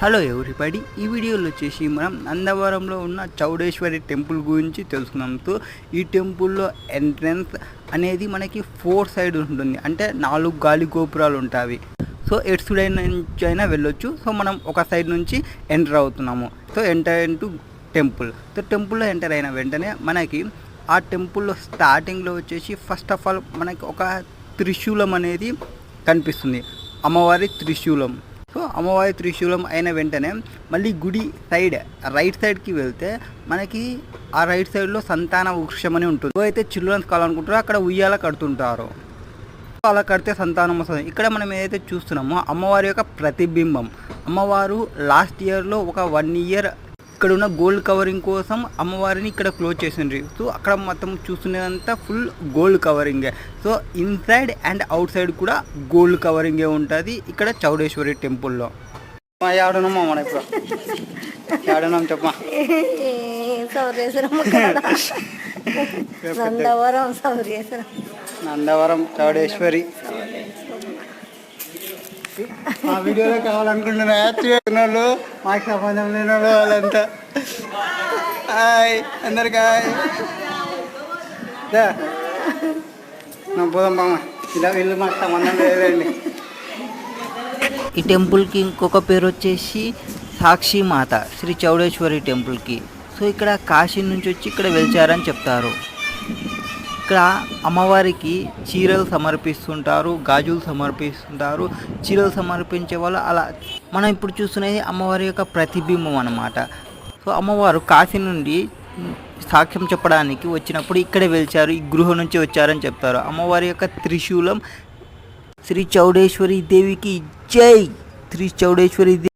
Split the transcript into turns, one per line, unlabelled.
Hello everybody, ఈ వీడియోలో వచ్చేసి మనం నందవరంలో ఉన్న చౌడేశ్వరి టెంపుల్ గురించి తెలుసుకున్నాం. సో ఈ టెంపుల్లో ఎంట్రన్స్ అనేది మనకి 4 సైడ్ ఉంటుంది, అంటే 4 గాలి గోపురాలు ఉంటాయి. సో ఎటు సైడ్ నుంచి అయినా వెళ్ళొచ్చు. సో మనం ఒక సైడ్ నుంచి ఎంటర్ అవుతున్నాము. So enter into temple. So టెంపుల్లో ఎంటర్ అయిన వెంటనే మనకి ఆ టెంపుల్లో స్టార్టింగ్లో వచ్చేసి ఫస్ట్ ఆఫ్ ఆల్ మనకి ఒక త్రిశూలం అనేది కనిపిస్తుంది, అమ్మవారి త్రిశూలం. సో అమ్మవారి త్రిశూలం అయిన వెంటనే మళ్ళీ గుడి సైడ్ రైట్ సైడ్కి వెళ్తే మనకి ఆ రైట్ సైడ్లో సంతాన వృక్షం అని ఉంటుంది. అయితే చిల్డ్రన్స్ కావాలనుకుంటారో అక్కడ ఉయ్యాల కడుతుంటారు. అలా కడితే సంతానం వస్తుంది. ఇక్కడ మనం ఏదైతే చూస్తున్నామో అమ్మవారి యొక్క ప్రతిబింబం. అమ్మవారు లాస్ట్ ఇయర్లో ఒక 1 ఇయర్ ఇక్కడ ఉన్న గోల్డ్ కవరింగ్ కోసం అమ్మవారిని ఇక్కడ క్లోజ్ చేసిండ్రు. సో అక్కడ మొత్తం చూస్తున్నదంతా ఫుల్ గోల్డ్ కవరింగే. So inside and outside కూడా గోల్డ్ కవరింగే ఉంటుంది ఇక్కడ చౌడేశ్వరి టెంపుల్లో. ఆడున్నామా మన ఇప్పుడు ఆడున్నాం చెప్పమా. నందవరం చౌడేశ్వరి ఆ వీడియోలో కావాలనుకుంటున్నా వాళ్ళు మాకు సంబంధం లేని వాళ్ళు వాళ్ళంతా. హాయ్ అందరికి హాయ్. పోదాం బామ్మ, ఇలా వీళ్ళు మాకు సంబంధం లేదండి. ఈ టెంపుల్కి ఇంకొక పేరు వచ్చేసి సాక్షి మాత, శ్రీ చౌడేశ్వరి టెంపుల్కి. సో ఇక్కడ కాశీ నుంచి వచ్చి ఇక్కడ వెలిచారని చెప్తారు. ఇక్కడ అమ్మవారికి చీరలు సమర్పిస్తుంటారు, గాజులు సమర్పిస్తుంటారు. చీరలు సమర్పించే వాళ్ళు అలా మనం ఇప్పుడు చూస్తున్నది అమ్మవారి యొక్క ప్రతిబింబం అన్నమాట. సో అమ్మవారు కాశీ నుండి సాక్ష్యం చెప్పడానికి వచ్చినప్పుడు ఇక్కడే వెలిచారు, ఈ గృహ నుంచి వచ్చారని చెప్తారు. అమ్మవారి యొక్క త్రిశూలం శ్రీ చౌడేశ్వరి దేవికి జై. శ్రీ చౌడేశ్వరి